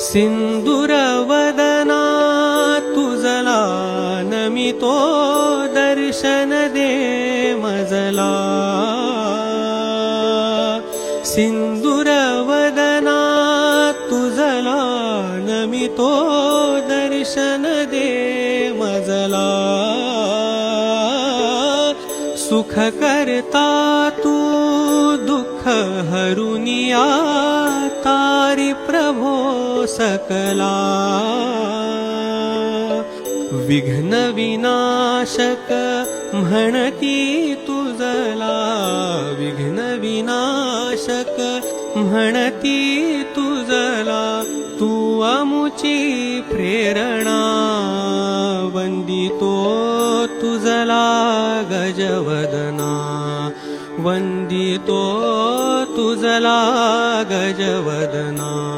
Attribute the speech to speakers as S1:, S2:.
S1: सिंदूरवदना तुझला नमितो दर्शन दे मजला सिंदूरवदना तुझला नमितो दर्शन दे मजला सुख करता तू दुःख हरुनिया तारी प्रभो सकला विघ्न विनाशक म्हणती तुझला विघ्न विनाशक म्हणती तुझला तू अमुची प्रेरणा वंदितो तुझला गजवदना वंदितो तुझला गजवदना।